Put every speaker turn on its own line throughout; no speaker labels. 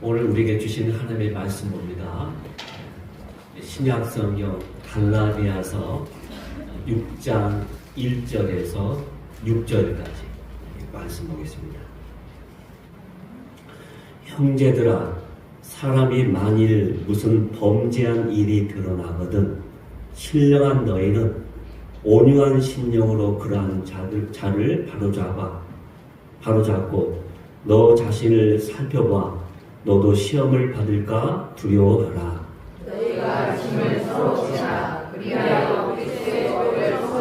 오늘 우리에게 주신 하나님의 말씀 봅니다. 신약성경 갈라디아서 6장 1절에서 6절까지 말씀 보겠습니다. 형제들아, 사람이 만일 무슨 범죄한 일이 드러나거든 신령한 너희는 온유한 심령으로 그러한 자를 바로잡고 너 자신을 살펴봐. 너도 시험을 받을까 두려워하라.
너희가 짐을 서로 지라. 그리하여 그리스도의 죄를 서로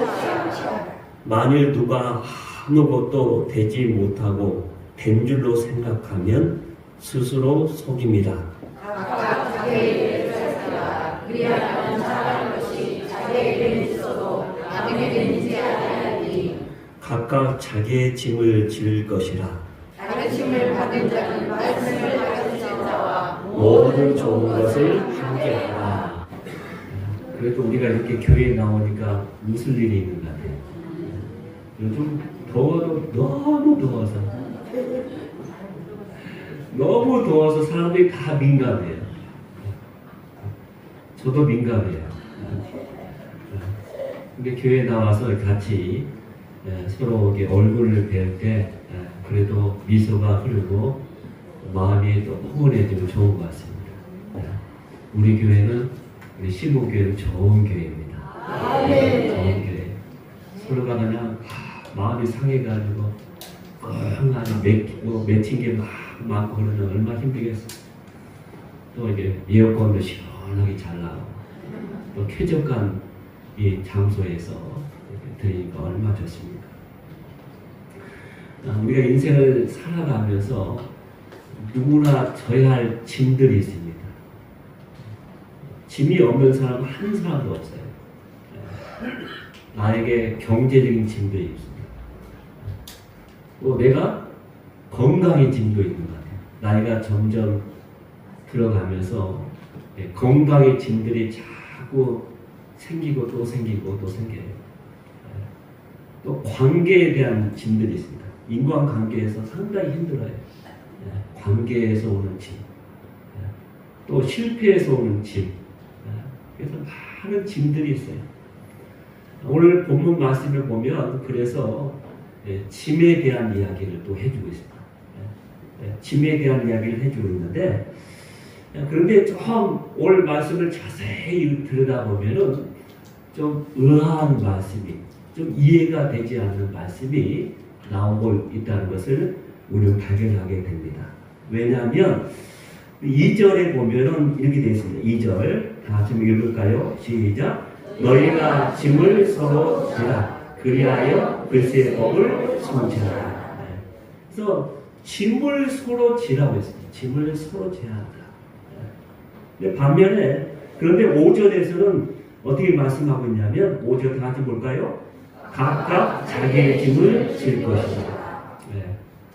지라.
만일 누가 아무것도 되지 못하고 된 줄로 생각하면 스스로 속입니다.
각각 자기의 일을 살펴라. 그리하면 잘하는 것이 자기에게 있어도 남에게 있지 아니하리니.
각각 자기의 짐을 질 것이라.
가르침을 받은 자는 말씀을 가르치는 자와
모든 좋은 것을 함께하라. 그래도 우리가 이렇게 교회에 나오니까 웃을 일이 있는 것 같아요. 요즘 더워도 너무 더워서 사람들이 다 민감해요. 저도 민감해요. 근데 교회에 나와서 같이 서로 얼굴을 뵐 때 그래도 미소가 흐르고 마음이 또 포근해지고 좋은 것 같습니다. 우리 교회는 우리 시목교회는 좋은 교회입니다. 좋은 교회. 서로가 그냥 마음이 상해가지고 맺힌 게 막 많고 그러면 얼마나 힘들겠어. 또 이제 에어컨도 시원하게 잘 나오고 또 쾌적한 이 장소에서 드리니까 얼마나 좋습니까? 우리가 인생을 살아가면서 누구나 져야 할 짐들이 있습니다. 짐이 없는 사람은 한 사람도 없어요. 나에게 경제적인 짐도 있습니다. 또 내가 건강의 짐도 있는 것 같아요. 나이가 점점 들어가면서 건강의 짐들이 자꾸 생기고 또 생기고 또 생겨요. 또 관계에 대한 짐들이 있습니다. 인간관계에서 상당히 힘들어요. 관계에서 오는 짐, 또 실패에서 오는 짐, 그래서 많은 짐들이 있어요. 오늘 본문 말씀을 보면 그래서 짐에 대한 이야기를 또 해주고 있습니다. 짐에 대한 이야기를 해주고 있는데, 그런데 좀 오늘 말씀을 자세히 들여다보면은 좀 의아한 말씀이, 좀 이해가 되지 않는 말씀이 나오고 있다는 것을 우리는 발견하게 됩니다. 왜냐하면 2절에 보면은 이렇게 되어 있습니다. 2절 다 같이 읽을까요? 시작. 너희가 짐을 서로 지라. 그리하여 그리스도의 법을 성취하라. 그래서 짐을 서로 지라고 했습니다. 짐을 서로 지야 한다. 근데 반면에 그런데 5절에서는 어떻게 말씀하고 있냐면 5절 다 같이 볼까요? 각각 자기의 짐을 질 것이다.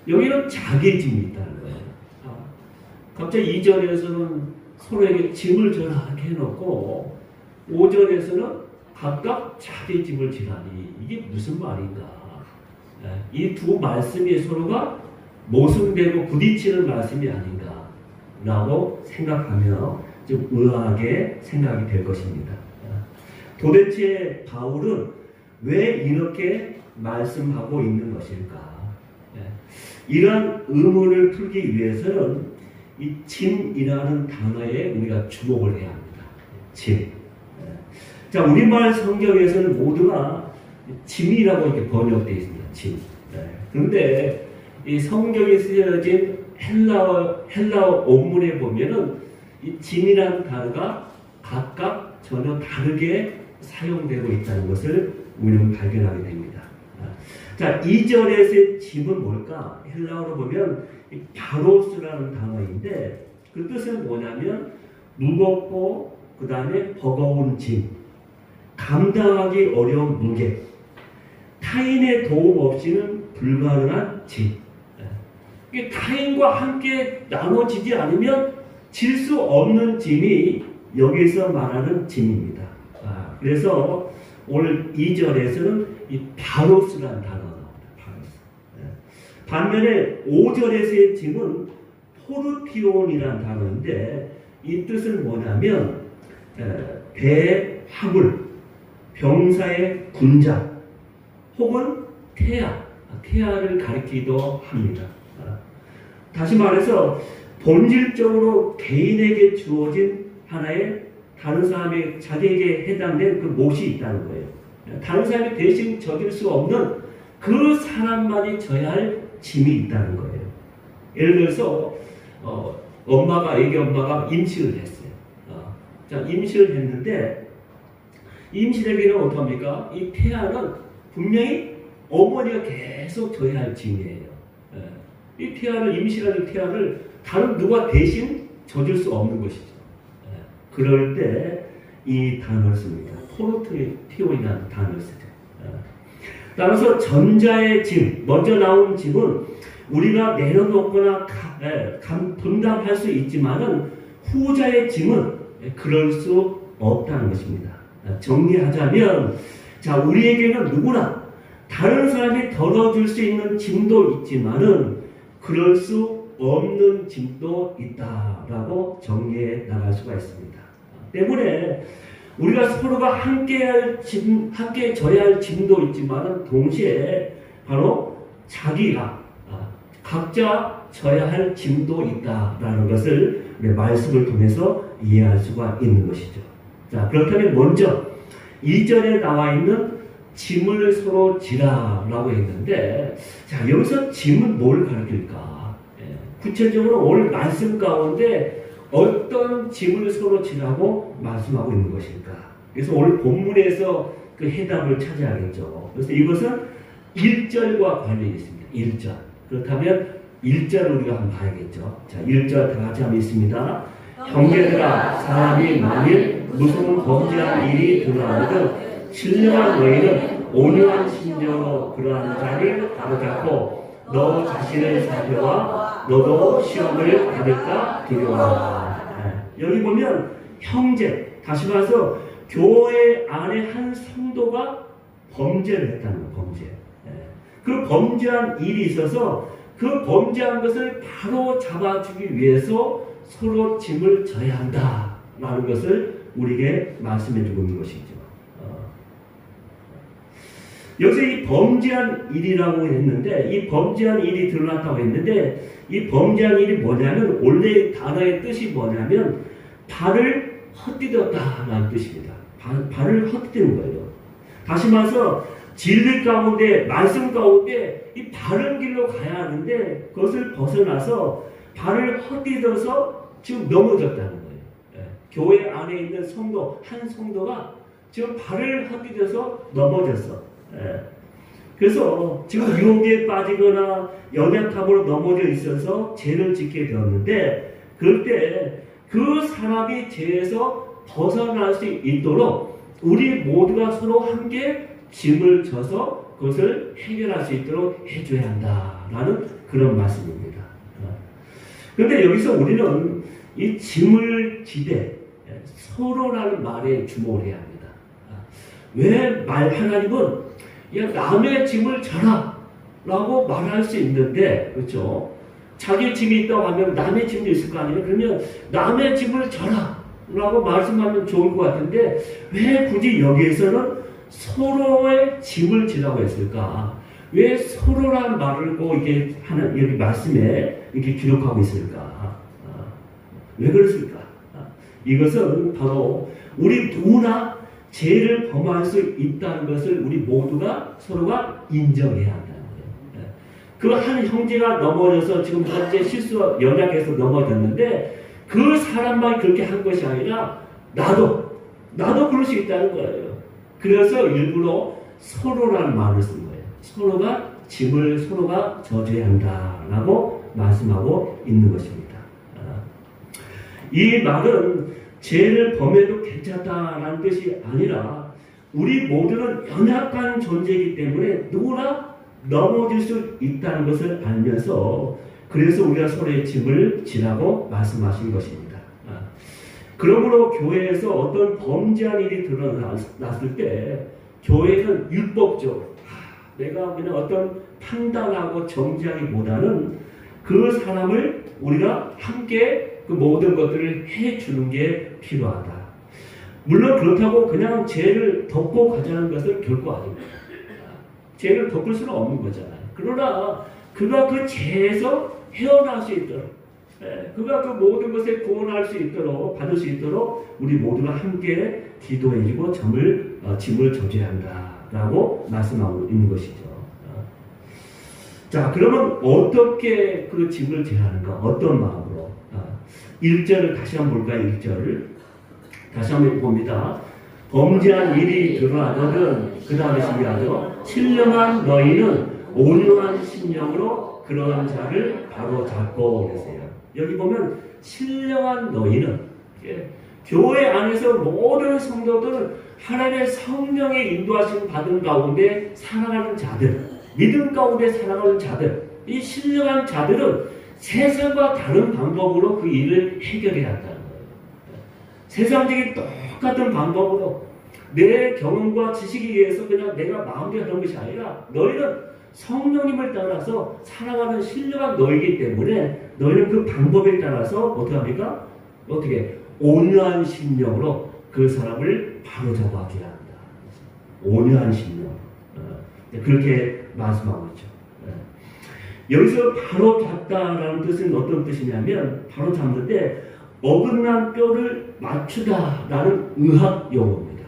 여기는 자기의 짐이 있다는 거예요. 갑자기 2절에서는 서로에게 짐을 져라 이렇게 해놓고 5절에서는 각각 자기의 짐을 지라니 이게 무슨 말인가? 이 두 말씀이 서로가 모순되고 부딪히는 말씀이 아닌가 라고 생각하며 좀 의아하게 생각이 될 것입니다. 도대체 바울은 왜 이렇게 말씀하고 있는 것일까? 이런 의문을 풀기 위해서는 이 짐이라는 단어에 우리가 주목을 해야 합니다. 짐. 자, 우리말 성경에서는 모두가 짐이라고 이렇게 번역되어 있습니다. 짐. 그런데 이 성경에 쓰여진 헬라어 원문에 보면은 이 짐이라는 단어가 각각 전혀 다르게 사용되고 있다는 것을 우리는 발견하게 됩니다. 자, 2절에서의 짐은 뭘까? 헬라어로 보면 바로스라는 단어인데 그 뜻은 뭐냐면 무겁고 그 다음에 버거운 짐, 감당하기 어려운 무게, 타인의 도움 없이는 불가능한 짐. 이게 타인과 함께 나눠지지 않으면 질 수 없는 짐이 여기서 말하는 짐입니다. 그래서 오늘 2절에서는 이 바로스라는 단어가 나옵니다. 바로스. 반면에 5절에서의 짐은 포르티온이라는 단어인데 이 뜻은 뭐냐면 대화물, 병사의 군자 혹은 태아를 가리키기도 합니다. 다시 말해서 본질적으로 개인에게 주어진 하나의 다른 사람이 자기에게 해당된 그 몫이 있다는 거예요. 다른 사람이 대신 져줄 수 없는 그 사람만이 져야 할 짐이 있다는 거예요. 예를 들어서 애기 엄마가 임신을 했어요. 자, 임신을 했는데 임신에게는 어떡합니까? 이 태아는 분명히 어머니가 계속 져야 할 짐이에요. 이 태아를 임신하는 태아를 다른 누가 대신 져줄 수 없는 것이죠. 그럴 때 이 단어를 씁니다. 포르티온이라는 단어를 쓰죠. 따라서 전자의 짐, 먼저 나온 짐은 우리가 내려놓거나 분담할 수 있지만은 후자의 짐은 그럴 수 없다는 것입니다. 정리하자면, 자, 우리에게는 누구나 다른 사람이 덜어줄 수 있는 짐도 있지만은 그럴 수 없는 짐도 있다라고 정리해 나갈 수가 있습니다. 때문에 우리가 서로가 함께 져야 할 짐도 있지만은 동시에 바로 자기가 각자 져야 할 짐도 있다라는 것을 말씀을 통해서 이해할 수가 있는 것이죠. 자, 그렇다면 먼저 2절에 나와 있는 짐을 서로 지라라고 했는데, 자, 여기서 짐은 뭘 가르칠까? 구체적으로 오늘 말씀 가운데 어떤 짐을 서로 지라고 말씀하고 있는 것일까? 그래서 오늘 본문에서 그 해답을 찾아야겠죠. 그래서 이것은 1절과 관련이 있습니다. 1절. 그렇다면 1절 우리가 한번 봐야겠죠. 자, 1절 다 같이 한번 있습니다. 형제들아, 사람이 만일 무슨 범죄한 일이 드러나거든 신령한 너희는 온유한 심정으로 그러한 자를 바로잡고 너 자신을 살펴봐 너도 시험을 받을까 두려워하라. 여기 보면 형제, 다시 말해서 교회 안에 한 성도가 범죄를 했다는 거예요. 범죄. 그 범죄한 일이 있어서 그 범죄한 것을 바로 잡아주기 위해서 서로 짐을 져야 한다라는 것을 우리에게 말씀해주고 있는 것이죠. 여기서 이 범죄한 일이라고 했는데, 이 범죄한 일이 드러났다고 했는데, 이 범죄한 일이 뭐냐면, 원래 단어의 뜻이 뭐냐면, 발을 헛디뎠다라는 뜻입니다. 발을 헛디디는 거예요. 다시 말해서, 진리 가운데, 말씀 가운데, 이 바른 길로 가야 하는데, 그것을 벗어나서, 발을 헛디뎌서 지금 넘어졌다는 거예요. 교회 안에 있는 성도, 한 성도가 지금 발을 헛디뎌서 넘어졌어. 그래서 지금 유혹에 빠지거나 연약함으로 넘어져 있어서 죄를 짓게 되었는데, 그럴 때 그 사람이 죄에서 벗어날 수 있도록 우리 모두가 서로 함께 짐을 져서 그것을 해결할 수 있도록 해줘야 한다라는 그런 말씀입니다. 그런데 여기서 우리는 이 짐을 지되 서로라는 말에 주목을 해야 합니다. 왜 하나님은 야, 남의 짐을 져라 라고 말할 수 있는데, 그렇죠? 자기 짐이 있다고 하면 남의 짐도 있을 거 아니에요? 그러면 남의 짐을 져라 라고 말씀하면 좋을 것 같은데, 왜 굳이 여기에서는 서로의 짐을 지라고 했을까? 왜 서로란 말을 이게 하는 여기 말씀에 이렇게 기록하고 있을까? 왜 그랬을까? 이것은 바로 우리 누구나 죄를 범할 수 있다는 것을 우리 모두가 서로가 인정해야 한다는 거예요. 그 한 형제가 넘어져서 지금 현재 연약해서 넘어졌는데 그 사람만 그렇게 한 것이 아니라 나도 그럴 수 있다는 거예요. 그래서 일부러 서로라는 말을 쓴 거예요. 서로가 짐을 서로가 져줘야 한다라고 말씀하고 있는 것입니다. 이 말은 죄를 범해도 괜찮다라는 뜻이 아니라 우리 모두는 연약한 존재이기 때문에 누구나 넘어질 수 있다는 것을 알면서 그래서 우리가 서로의 짐을 지라고 말씀하신 것입니다. 그러므로 교회에서 어떤 범죄한 일이 드러났을 때 교회는 율법적으로 내가 그냥 어떤 판단하고 정지하기보다는 그 사람을 우리가 함께 그 모든 것들을 해주는 게 필요하다. 물론 그렇다고 그냥 죄를 덮고 가자는 것은 결코 아닙니다. 죄를 덮을 수는 없는 거잖아요. 그러나 그가 그 죄에서 헤어날 수 있도록, 그가 그 모든 것에 구원할 수 있도록, 받을 수 있도록 우리 모두가 함께 기도해주고 짐을 져줘야 한다라고 말씀하고 있는 것이죠. 자, 그러면 어떻게 그 짐을 져야 하는가? 어떤 마음으로? 1절을 다시 한번 볼까요? 1절을 다시 한번 봅니다. 범죄한 일이 드러나거든 그 다음에 신기하죠. 신령한 너희는 온유한 심령으로 그런 자를 바로 잡고 계세요. 여기 보면 신령한 너희는, 교회 안에서 모든 성도들은 하나님의 성령의 인도하심 받은 가운데 살아가는 자들, 믿음 가운데 살아가는 자들, 이 신령한 자들은 세상과 다른 방법으로 그 일을 해결해야 한다는 거예요. 세상적인 똑같은 방법으로 내 경험과 지식에 의해서 그냥 내가 마음대로 하는 것이 아니라 너희는 성령님을 따라서 살아가는 신령한 너희이기 때문에 너희는 그 방법에 따라서 어떻게 합니까? 어떻게? 온유한 심령으로 그 사람을 바로잡아 줘야 한다. 온유한 심령. 그렇게 말씀하고 있죠. 여기서 바로 잡다라는 뜻은 어떤 뜻이냐면 바로 잡는데 어긋난 뼈를 맞추다라는 의학 용어입니다.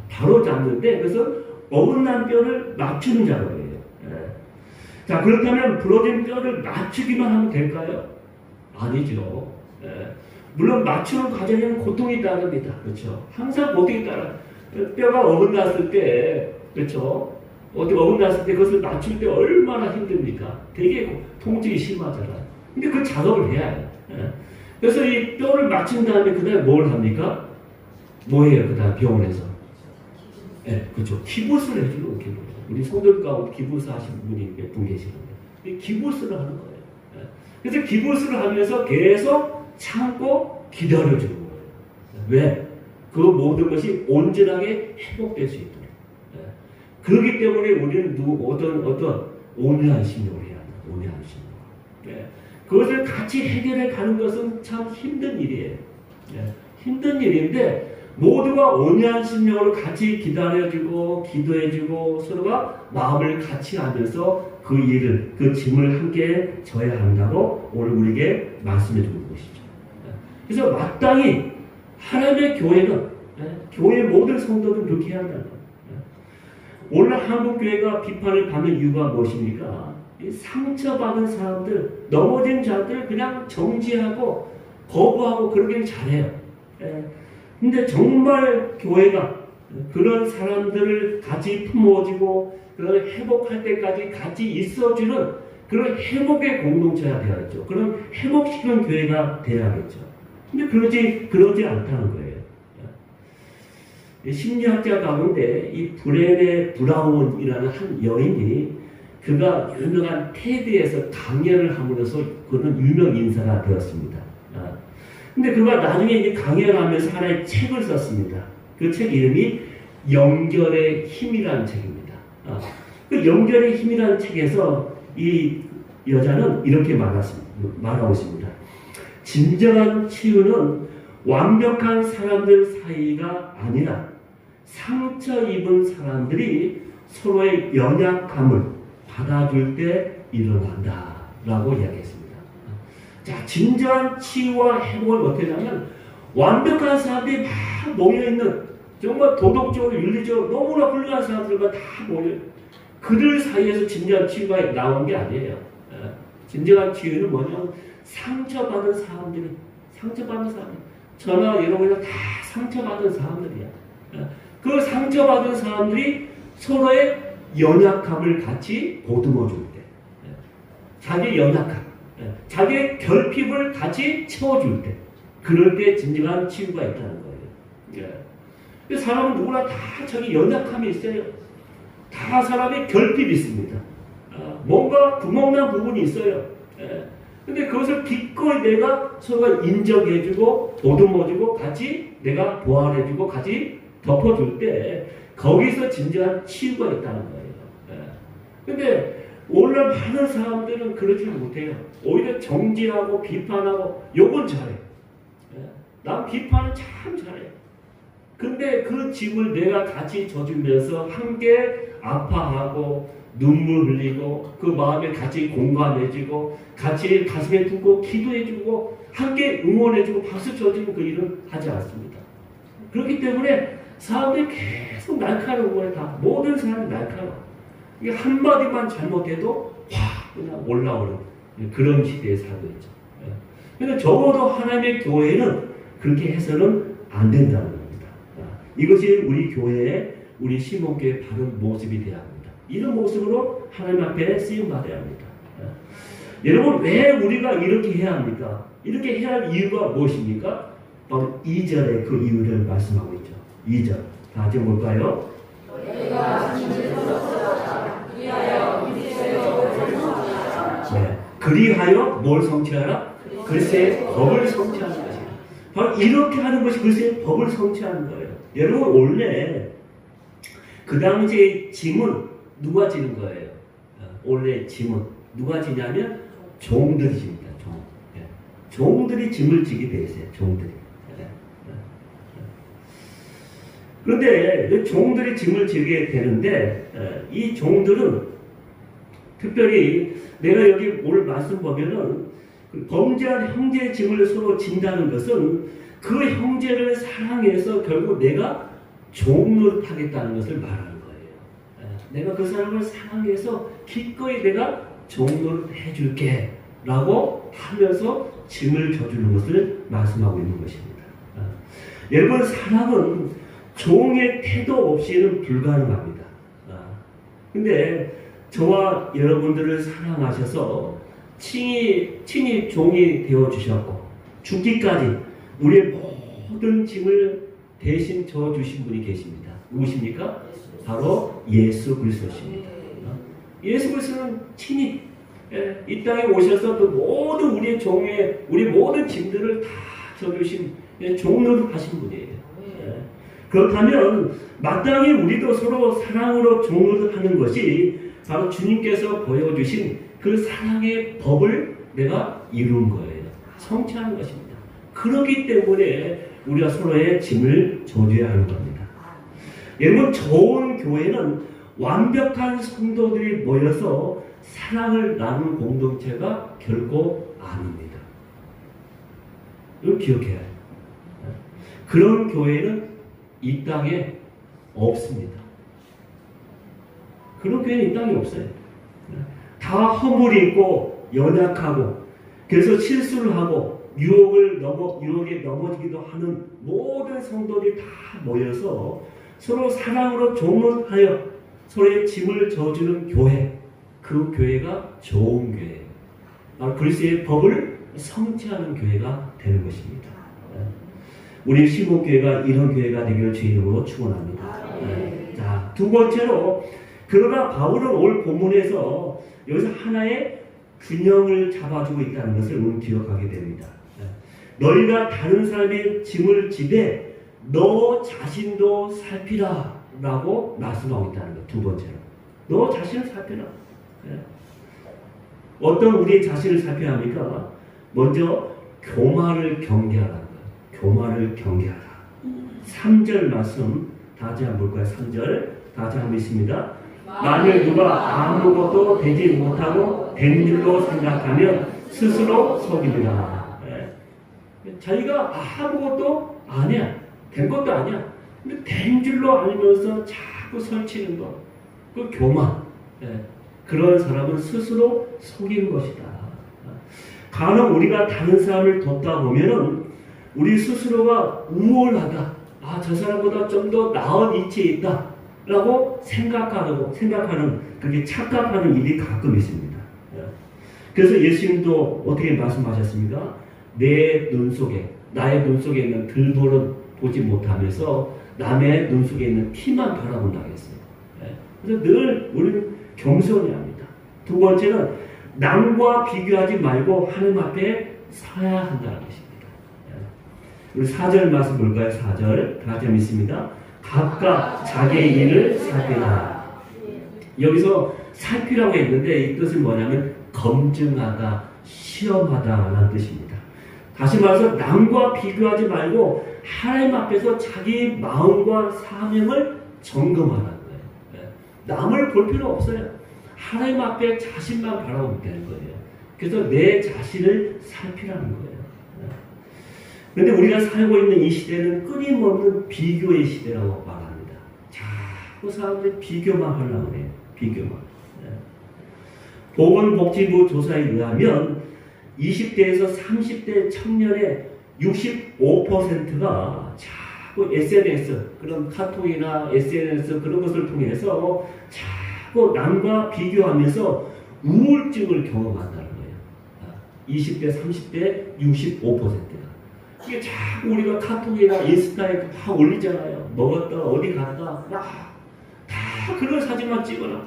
바로 잡는데 그래서 어긋난 뼈를 맞추는 작업이에요. 자, 그렇다면 부러진 뼈를 맞추기만 하면 될까요? 아니죠. 물론 맞추는 과정에는 고통이 따릅니다. 그렇죠? 항상 고통이 따라. 뼈가 어긋났을 때, 그렇죠? 어떻게 어긋났을 때 그것을 맞출 때 얼마나 힘듭니까? 되게 통증이 심하잖아요. 근데 그 작업을 해야 해요. 그래서 이 뼈를 맞춘 다음에 그 다음에 뭘 합니까? 뭐 해요? 그 다음 병원에서? 그렇죠. 기부스를 해주는 거예요. 기부스. 우리 성도들 가운데 기부스 하신 분이 몇 분 계시는데 기부스를 하는 거예요. 그래서 기부스를 하면서 계속 참고 기다려주는 거예요. 왜? 그 모든 것이 온전하게 회복될 수 있도록. 그렇기 때문에 우리는 어떤 온유한 심령을 해야 한다. 온유한 심령. 그것을 같이 해결해 가는 것은 참 힘든 일이에요. 힘든 일인데 모두가 온유한 심령으로 같이 기다려주고 기도해주고 서로가 마음을 같이 하면서 그 일을, 그 짐을 함께 져야 한다고 오늘 우리에게 말씀해 주는 것이죠. 그래서 마땅히 하나님의 교회는, 교회의 모든 성도들은 그렇게 해야 한다는 거예요. 오늘 한국교회가 비판을 받는 이유가 무엇입니까? 상처받은 사람들, 넘어진 자들 그냥 정지하고 거부하고 그러기는 잘해요. 근데 정말 교회가 그런 사람들을 같이 품어주고 그걸 회복할 때까지 같이 있어주는 그런 회복의 공동체가 되어야죠. 그런 회복시키는 교회가 되어야겠죠. 근데 그러지 않다는 거예요. 심리학자 가운데 이 브레네 브라운이라는 한 여인이 그가 유명한 테드에서 강연을 함으로써 그는 유명 인사가 되었습니다. 근데 그가 나중에 이제 강연을 하면서 하나의 책을 썼습니다. 그 책 이름이 연결의 힘이라는 책입니다. 그 연결의 힘이라는 책에서 이 여자는 이렇게 말하고 있습니다. 진정한 치유는 완벽한 사람들 사이가 아니라 상처 입은 사람들이 서로의 연약함을 받아줄 때 일어난다 라고 이야기했습니다. 자, 진정한 치유와 회복을 어떻게 하냐면 완벽한 사람들이 다 모여있는 정말 도덕적으로 윤리적으로 너무나 훌륭한 사람들과 다 모여 그들 사이에서 진정한 치유가 나온 게 아니에요. 진정한 치유는 뭐냐면 상처받은 사람들 저나 여러분이 다 상처받은 사람들이야. 그 상처받은 사람들이 서로의 연약함을 같이 보듬어 줄 때, 자기의 연약함, 자기의 결핍을 같이 채워줄 때, 그럴 때 진정한 치유가 있다는 거예요. 사람은 누구나 다 자기 연약함이 있어요. 다 사람의 결핍이 있습니다. 뭔가 구멍난 부분이 있어요. 근데 그것을 기꺼이 내가 서로가 인정해주고 보듬어주고 같이 내가 보완해주고 같이 덮어줄 때 거기서 진정한 치유가 있다는 거예요. 근데 오히려 많은 사람들은 그러지 못해요. 오히려 정죄하고 비판하고 욕은 잘해. 난 비판은 참 잘해. 근데 그 짐을 내가 같이 져주면서 함께 아파하고 눈물 흘리고 그 마음에 같이 공감해주고 같이 가슴에 두고 기도해주고 함께 응원해주고 박수 쳐주는 그 일은 하지 않습니다. 그렇기 때문에 사람들이 계속 날카로운 거예요. 다 모든 사람이 날카로워. 이게 한마디만 잘못해도 확 그냥 올라오는 그런 시대에 살고 있죠. 그러니까 적어도 하나님의 교회는 그렇게 해서는 안 된다는 겁니다. 이것이 우리 교회의 우리 시몬교회의 바른 모습이 되어야 합니다. 이런 모습으로 하나님 앞에 쓰임받아야 합니다. 여러분 왜 우리가 이렇게 해야 합니까? 이렇게 해야 할 이유가 무엇입니까? 바로 2절에 그 이유를 말씀하고 있죠. 2절 다 같이 볼까요? 네. 그리하여 뭘 성취하라? 글쎄 법을 성취하는 것이에요. 바로 이렇게 하는 것이 글쎄 법을 성취하는 거예요. 여러분 원래 그 당시에 짐은 누가 지는 거예요? 원래 짐은 누가 지냐면 종들이 집니다. 종. 네. 종들이 짐을 지게 돼 있어요. 종들이. 그런데 종들이 짐을 지게 되는데 이 종들은 특별히 내가 여기 오늘 말씀 보면은 범죄한 형제의 짐을 서로 진다는 것은 그 형제를 사랑해서 결국 내가 종노릇하겠다는 것을 말하는 거예요. 내가 그 사람을 사랑해서 기꺼이 내가 종노릇 해줄게 라고 하면서 짐을 져주는 것을 말씀하고 있는 것입니다. 여러분 사랑은 종의 태도 없이는 불가능합니다. 근데 저와 여러분들을 사랑하셔서 친히 종이 되어주셨고 죽기까지 우리의 모든 짐을 대신 져주신 분이 계십니다. 누구십니까? 바로 예수 그리스도십니다. 예수 그리스도는 친히 이 땅에 오셔서 그 모든 우리 모든 짐들을 다 져주신 종로를 하신 분이에요. 그렇다면 마땅히 우리도 서로 사랑으로 종로를 하는 것이 바로 주님께서 보여주신 그 사랑의 법을 내가 이룬 거예요. 성취하는 것입니다. 그렇기 때문에 우리가 서로의 짐을 져줘야 하는 겁니다. 여러분 좋은 교회는 완벽한 성도들이 모여서 사랑을 나누는 공동체가 결코 아닙니다. 이걸 기억해야 해요. 그런 교회는 이 땅에 없습니다. 그런 교회는 이 땅에 없어요. 다 허물이 있고 연약하고 그래서 실수를 하고 유혹에 넘어지기도 하는 모든 성도들이 다 모여서 서로 사랑으로 종로하여 서로의 짐을 져주는 교회, 그 교회가 좋은 교회예요. 바로 그리스도의 법을 성취하는 교회가 되는 것입니다. 우리 시목교회가 이런 교회가 되기를 주의 이름으로 축원합니다. 자, 두 번째로 그러나 바울은 오늘 본문에서 여기서 하나의 균형을 잡아주고 있다는 것을 오늘 기억하게 됩니다. 너희가 다른 사람의 짐을 지되 너 자신도 살피라 라고 말씀하고 있다는 것. 두 번째로 너 자신을 살피라. 어떤 우리 자신을 살펴야 합니까? 먼저 교만을 경계하라는 거예요. 교만을 경계하라. 3절 말씀 다시 한번 볼까요? 3절 다시 한번 있습니다. 만일 누가 아무것도 되지 못하고 된 줄로 생각하면 스스로 속입니다. 자기가 아무것도 아니야. 된 것도 아니야. 근데 된 줄로 알면서 자꾸 설치는 것. 그 교만. 그런 사람은 스스로 속이는 것이다. 간혹 우리가 다른 사람을 돕다 보면은 우리 스스로가 우월하다. 저 사람보다 좀 더 나은 위치에 있다. 라고 생각하는, 그렇게 착각하는 일이 가끔 있습니다. 그래서 예수님도 어떻게 말씀하셨습니까? 나의 눈 속에 있는 들보는 보지 못하면서 남의 눈 속에 있는 티만 바라본다고 했어요. 그래서 늘 우리는 겸손해야 합니다. 두 번째는 남과 비교하지 말고 하나님 앞에 서야 한다는 것입니다. 우리 4절 말씀 볼까요? 4절 다 같이 있습니다. 각각 자기의 일을 살피라. 여기서 살피라고 했는데 이 뜻은 뭐냐면 검증하다, 시험하다라는 뜻입니다. 다시 말해서 남과 비교하지 말고 하나님 앞에서 자기 마음과 사명을 점검하라는 거예요. 남을 볼 필요 없어요. 하나님 앞에 자신만 바라보면 되는 거예요. 그래서 내 자신을 살피라는 거예요. 그런데 우리가 살고 있는 이 시대는 끊임없는 비교의 시대라고 말합니다. 자꾸 사람들이 비교만 하려고 해요. 비교만. 보건복지부 조사에 의하면 20대에서 30대 청년의 65%가 자꾸 SNS, 그런 카톡이나 SNS 그런 것을 통해서 자꾸 남과 비교하면서 우울증을 경험한다는 거예요. 20대, 30대 65%가. 이게 자꾸 우리가 카톡이나 인스타에 막 올리잖아요. 먹었다, 어디 갔다, 막 다 그런 사진만 찍어놔.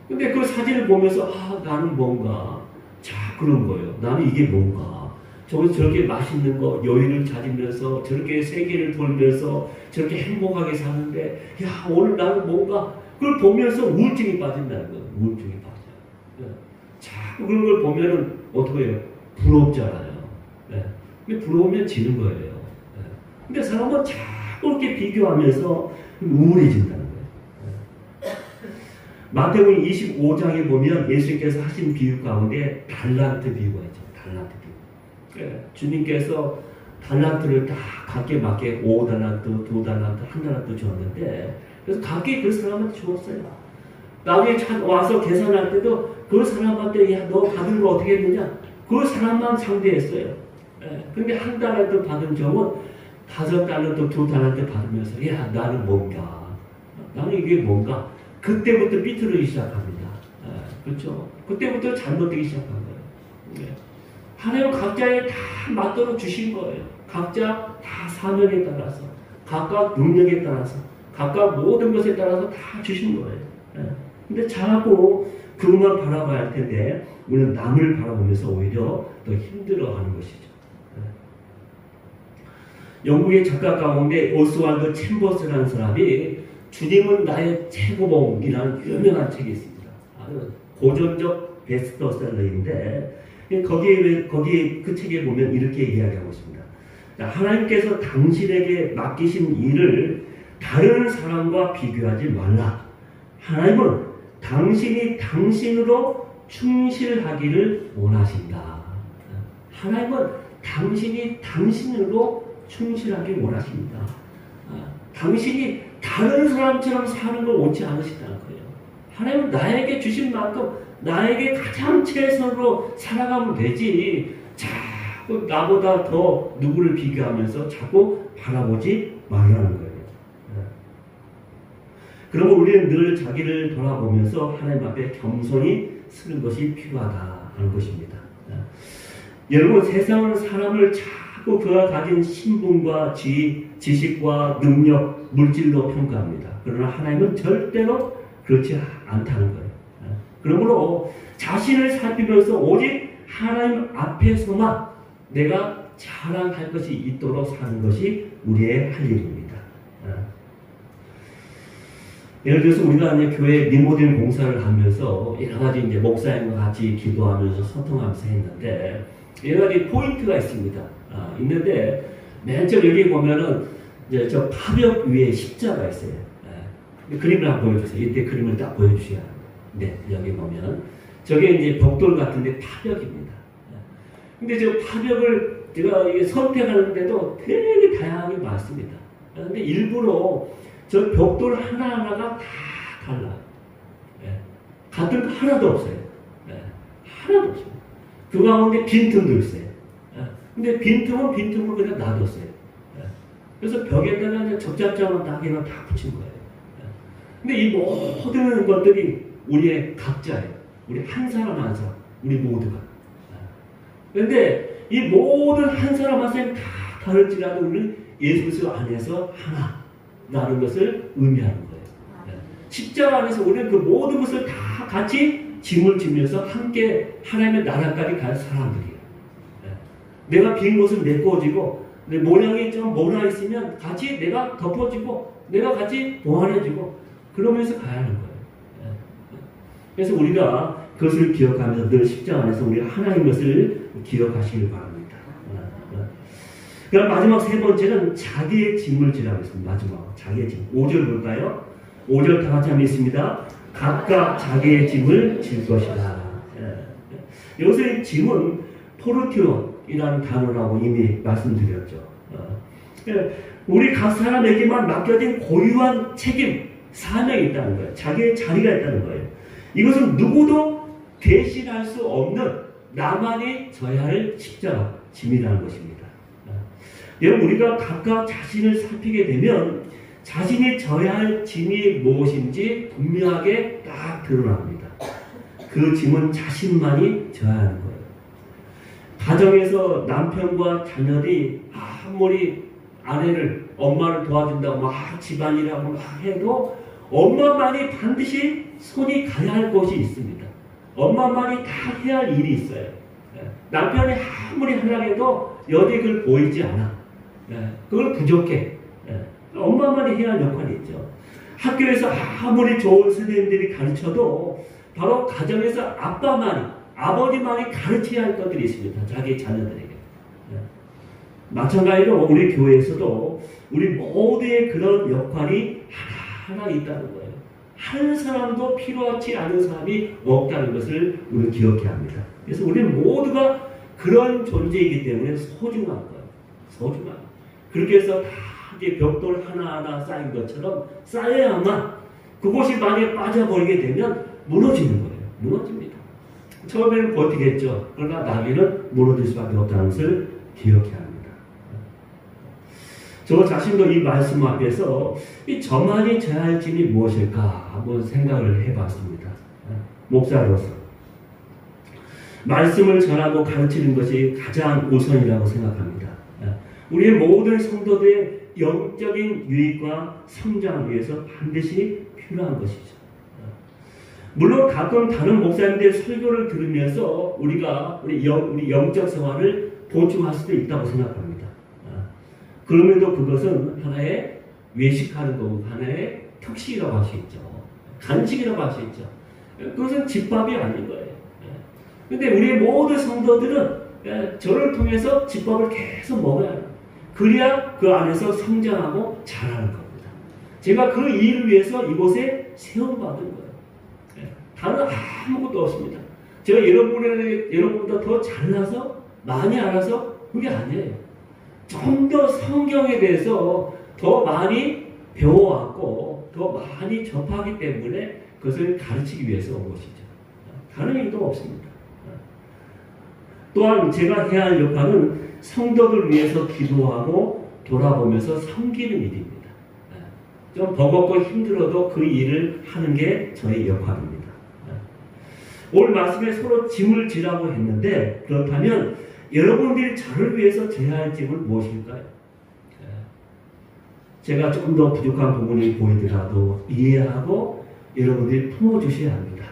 근데 그 사진을 보면서 나는 뭔가 그런 거예요. 나는 이게 뭔가 저렇게 맛있는 거 여유를 찾으면서 저렇게 세계를 돌면서 저렇게 행복하게 사는데 오늘 나는 뭔가 그걸 보면서 우울증이 빠진다는 거예요. 우울증이 빠져요. 자꾸 그런 걸 보면은 어떻게 해요? 부럽잖아요. 근데 부러우면 지는 거예요. 근데 사람은 자꾸 이렇게 비교하면서 우울해진다는 거예요. 마태복음 25장에 보면 예수님께서 하신 비유 가운데 달란트 비유가 있죠. 달란트 비유. 주님께서 달란트를 다 각기 맞게 5달란트, 2달란트, 1달란트 줬는데 그래서 각기 그 사람한테 주었어요. 나중에 와서 계산할 때도 그 사람한테 너 받은 거 어떻게 했느냐? 그 사람만 상대했어요. 근데 1달란트 받은 점은 5달란트, 2달란트 받으면서 나는 뭔가? 나는 이게 뭔가? 그때부터 삐뚤어지기 시작합니다. 그렇죠? 그때부터 잘못되기 시작한 거예요. 하나님은 각자에 다 맞도록 주신 거예요. 각자 다 사명에 따라서, 각각 능력에 따라서, 각각 모든 것에 따라서 다 주신 거예요. 근데 자꾸 그것만 바라봐야 할 텐데 우리는 남을 바라보면서 오히려 더 힘들어하는 것이죠. 영국의 작가 가운데 오스왈드 챔버스라는 사람이 주님은 나의 최고봉이라는 유명한 책이 있습니다. 아주 고전적 베스트셀러인데 거기 그 책에 보면 이렇게 이야기하고 있습니다. 하나님께서 당신에게 맡기신 일을 다른 사람과 비교하지 말라. 하나님은 당신이 당신으로 충실하기를 원하신다. 하나님은 당신이 당신으로 충실하기를 원하십니다. 당신이 다른 사람처럼 사는 걸 원치 않으시다는 거예요. 하나님은 나에게 주신 만큼 나에게 가장 최선으로 살아가면 되지 자꾸 나보다 더 누구를 비교하면서 자꾸 바라보지 말라는 거예요. 그러면 우리는 늘 자기를 돌아보면서 하나님 앞에 겸손히 서는 것이 필요하다는 것입니다. 여러분, 세상은 사람을 자꾸 그가 가진 신분과 지위, 지식과 능력, 물질로 평가합니다. 그러나 하나님은 절대로 그렇지 않다는 거예요. 그러므로 자신을 살피면서 오직 하나님 앞에서만 내가 자랑할 것이 있도록 사는 것이 우리의 할 일입니다. 예를 들어서 우리가 이제 교회 리모델 공사를 하면서 여러 가지 이제 목사님과 같이 기도하면서 소통하면서 했는데 여러 가지 포인트가 있습니다. 있는데 맨 처음 여기 보면은 이제 저 파벽 위에 십자가 있어요. 그림을 한번 보여주세요. 이때 그림을 딱 보여주셔야 합니다. 네, 여기 보면 저게 이제 벽돌 같은데 파벽입니다. 근데 저 파벽을 제가 선택하는데도 되게 다양하게 많습니다. 근데 일부러 저 벽돌 하나하나가 다 달라요. 같은 거 하나도 없어요. 하나도 없어요. 그 가운데 빈틈도 있어요. 근데 빈틈은 빈틈으로 그냥 놔뒀어요. 그래서 벽에다가 접착제만 딱이나 다 붙인 거예요. 근데 이 모든 것들이 우리의 각자예요. 우리 한 사람 한 사람, 우리 모두가. 그런데 이 모든 한 사람 한 사람이 다 다를지라도 우리는 예수 그리스도 안에서 하나라는 것을 의미하는 거예요. 십자가 안에서 우리는 그 모든 것을 다 같이 짐을 지면서 함께 하나님의 나라까지 갈 사람들이에요. 내가 빈 곳은 메꿔지고 내 모양이 좀 몰아 있으면 같이 내가 덮어지고 내가 같이 보완해지고 그러면서 가야 하는 거예요. 그래서 우리가 그것을 기억하면서 늘 십자가 안에서 우리가 하나인 것을 기억하시길 바랍니다. 그럼 마지막 세 번째는 자기의 짐을 지라고 했습니다. 마지막 자기의 짐. 5절 볼까요? 5절 다 같이 한번 읽습니다. 각각 자기의 짐을 질 것이다. 여기서 짐은 포르티오이라는 단어라고 이미 말씀드렸죠. 우리 각 사람에게만 맡겨진 고유한 책임, 사명이 있다는 거예요. 자기의 자리가 있다는 거예요. 이것은 누구도 대신할 수 없는 나만이 져야 할 십자가, 짐이라는 것입니다. 여러분, 우리가 각각 자신을 살피게 되면 자신이 져야 할 짐이 무엇인지 분명하게 딱 드러납니다. 그 짐은 자신만이 져야 하는 거예요. 가정에서 남편과 자녀들이 아무리 아내를, 엄마를 도와준다고 막 집안일하고 막 해도 엄마만이 반드시 손이 가야 할 곳이 있습니다. 엄마만이 다 해야 할 일이 있어요. 남편이 아무리 하려고 해도 여기 그걸 보이지 않아. 그걸 부족해. 엄마만이 해야 할 역할이 있죠. 학교에서 아무리 좋은 선생님들이 가르쳐도 바로 가정에서 아버지만이 가르쳐야 할 것들이 있습니다. 자기 자녀들에게. 마찬가지로 우리 교회에서도 우리 모두의 그런 역할이 하나 있다는 거예요. 한 사람도 필요하지 않은 사람이 없다는 것을 우리는 기억해야 합니다. 그래서 우리는 모두가 그런 존재이기 때문에 소중한 거예요. 소중한. 그렇게 해서 다 이제 벽돌 하나하나 쌓인 것처럼 쌓여야만 그곳이 만약에 빠져버리게 되면 무너지는 거예요. 무너집니다. 처음에는 버티겠죠. 그러나 나중에는 무너질 수밖에 없다는 것을 기억해야 합니다. 저 자신도 이 말씀 앞에서 이 저만이 져야 할 짐이 무엇일까 한번 생각을 해봤습니다. 목사로서 말씀을 전하고 가르치는 것이 가장 우선이라고 생각합니다. 우리의 모든 성도들의 영적인 유익과 성장을 위해서 반드시 필요한 것이죠. 물론 가끔 다른 목사님들의 설교를 들으면서 우리가 우리 영적 생활을 보충할 수도 있다고 생각합니다. 그럼에도 그것은 하나의 외식하는 거고 하나의 특식이라고 할 수 있죠. 간식이라고 할 수 있죠. 그것은 집밥이 아닌 거예요. 근데 우리 모든 성도들은 저를 통해서 집밥을 계속 먹어야 해요. 그래야 그 안에서 성장하고 자라는 겁니다. 제가 그 일을 위해서 이곳에 세움받은 거예요. 다른 아무것도 없습니다. 제가 여러분보다 더 잘나서 많이 알아서 그게 아니에요. 좀 더 성경에 대해서 더 많이 배워왔고 더 많이 접하기 때문에 그것을 가르치기 위해서 온 것이죠. 다른 일도 없습니다. 또한 제가 해야 할 역할은 성도들 위해서 기도하고 돌아보면서 섬기는 일입니다. 좀 버겁고 힘들어도 그 일을 하는 게 저의 역할입니다. 오늘 말씀에 서로 짐을 지라고 했는데 그렇다면 여러분들이 저를 위해서 져야 할 짐은 무엇일까요? 제가 조금 더 부족한 부분이 보이더라도 이해하고 여러분들이 품어주셔야 합니다.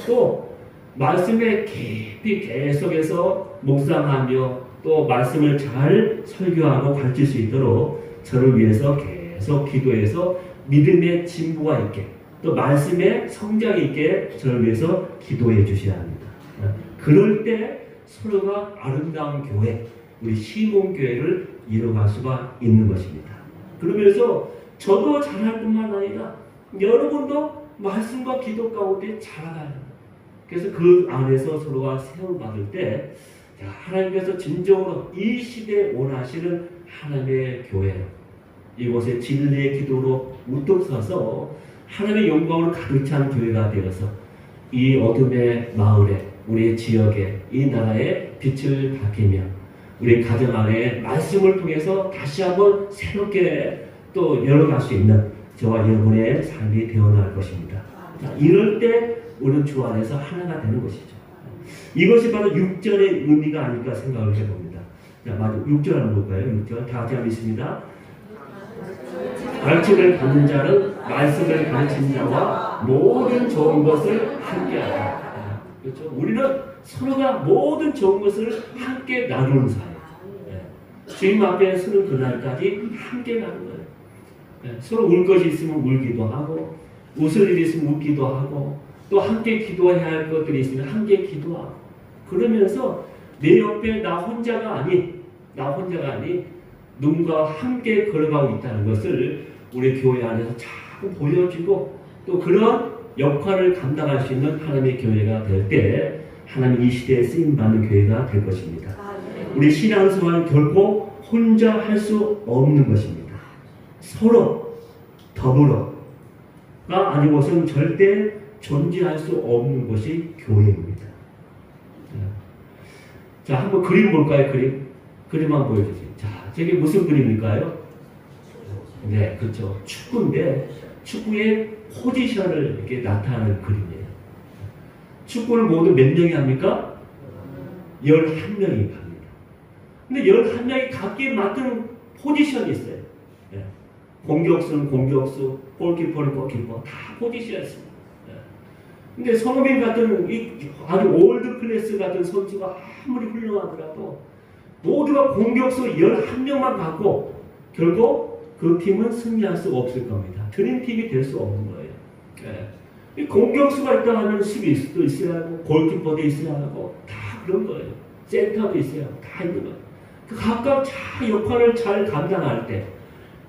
또 말씀에 깊이 계속해서 묵상하며 또 말씀을 잘 설교하고 가르칠 수 있도록 저를 위해서 계속 기도해서 믿음의 진보가 있게 또 말씀의 성장이 있게 저를 위해서 기도해 주셔야 합니다. 그럴 때 서로가 아름다운 교회, 우리 시몬교회를 이뤄갈 수가 있는 것입니다. 그러면서 저도 잘할 뿐만 아니라 여러분도 말씀과 기도 가운데 자라가야 합니다. 그래서 그 안에서 서로가 세움받을 때 하나님께서 진정으로 이 시대에 원하시는 하나님의 교회, 이곳에 진리의 기도로 우뚝 서서 하나님의 영광으로 가득 찬 교회가 되어서 이 어둠의 마을에 우리 지역에 이 나라에 빛을 밝히며 우리 가정 안에 말씀을 통해서 다시 한번 새롭게 또 열어갈 수 있는 저와 여러분의 삶이 되어나갈 것입니다. 자, 이럴 때 우리는 주 안에서 하나가 되는 것이죠. 이것이 바로 육전의 의미가 아닐까 생각을 해봅니다. 자, 맞아. 6절 한번 볼까요? 6절 다 같이 한번 읽습니다. 가르침을 받는 자는 말씀을 가르치는 자와 모든 좋은 것을 함께하다. 그렇죠? 우리는 서로가 모든 좋은 것을 함께 나누는 사이. 주님 앞에 서는 그날까지 함께 가는 거예요. 서로 울 것이 있으면 울기도 하고 웃을 일이 있으면 웃기도 하고 또 함께 기도해야 할 것들이 있으면 함께 기도하고 그러면서 내 옆에 나 혼자가 아닌 누군가 함께 걸어가고 있다는 것을 우리 교회 안에서 자꾸 보여주고 또 그런 역할을 감당할 수 있는 하나님의 교회가 될 때 하나님 이 시대에 쓰임받는 교회가 될 것입니다. 우리 신앙생활은 결코 혼자 할 수 없는 것입니다. 서로 더불어가 아니고서는 절대 존재할 수 없는 것이 교회입니다. 자, 한번 그림 볼까요? 그림 한번 보여주세요. 자, 저게 무슨 그림일까요? 네, 그렇죠. 축구인데 축구의 포지션을 이렇게 나타내는 그림이에요. 축구를 모두 몇 명이 합니까? 11명이 합니다. 근데 11명이 각기 맡은 포지션이 있어요. 네. 공격수는 공격수, 골키퍼는 골키퍼, 다 포지션이 있습니다. 네. 근데 손흥민 같은 아주 올드 클래스 같은 선수가 아무리 훌륭하더라도 모두가 공격수 11명만 갖고 결국 그 팀은 승리할 수가 없을 겁니다. 드림팀이 될 수 없는 거예요. 네. 공격수가 있다 하면 수비수도 있어야 하고 골키퍼도 있어야 하고 다 그런 거예요. 센터도 있어야 하고 다 있는 거예요. 그 각각 자 역할을 잘 감당할 때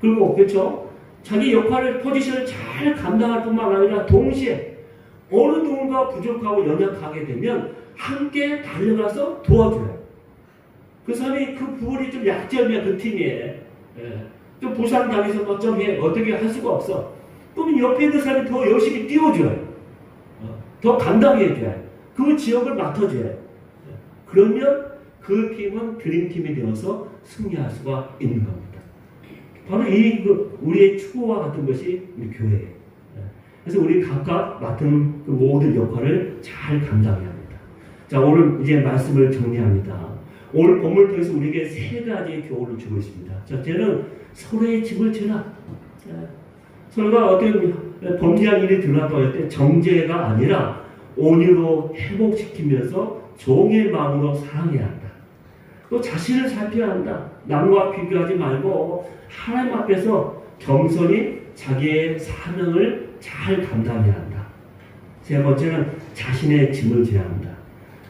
그리고 그렇죠? 자기 역할을 포지션을 잘 감당할 뿐만 아니라 동시에 어느 누군가 부족하고 연약하게 되면 함께 달려가서 도와줘요. 그 사람이 그 부분이 좀 약점이야 그 팀에. 예. 좀 부상 당해서 어쩌면 어떻게 할 수가 없어. 그러면 옆에 있는 사람이 더 열심히 뛰어줘요. 더 감당해줘요. 그 지역을 맡아줘요. 그러면 그 팀은 드림팀이 되어서 승리할 수가 있는 겁니다. 바로 우리의 축구와 같은 것이 우리 교회예요. 그래서 우리 각각 맡은 그 모든 역할을 잘 감당해야 합니다. 자, 오늘 이제 말씀을 정리합니다. 오늘 본문을 통해서 우리에게 세 가지의 교훈을 주고 있습니다. 첫째는 서로의 짐을 지라. 서로가 어떤 범죄한 일이 드러났다고 할 때 정죄가 아니라 온유로 회복시키면서 종의 마음으로 사랑해야 한다. 또 자신을 살펴야 한다. 남과 비교하지 말고 하나님 앞에서 겸손히 자기의 사명을 잘 감당해야 한다. 세 번째는 자신의 짐을 져야 한다.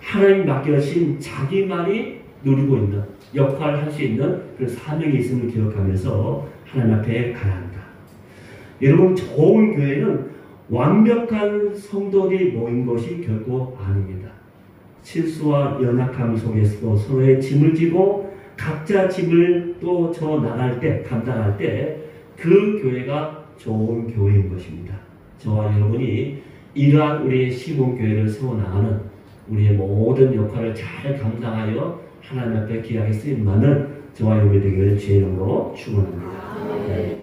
하나님 맡겨신 자기만이 누리고 있는 역할을 할 수 있는 그 사명이 있음을 기억하면서 하나님 앞에 가야 한다. 여러분, 좋은 교회는 완벽한 성도들이 모인 것이 결코 아닙니다. 실수와 연약함 속에서도 서로의 짐을 지고 각자 짐을 또 져 나갈 때, 감당할 때 그 교회가 좋은 교회인 것입니다. 저와 여러분이 이러한 우리의 시몬교회를 세워나가는 우리의 모든 역할을 잘 감당하여 하나님 앞에 귀하게 쓰임받는 저와 여러분이 되기를 주의 이름으로 축원합니다.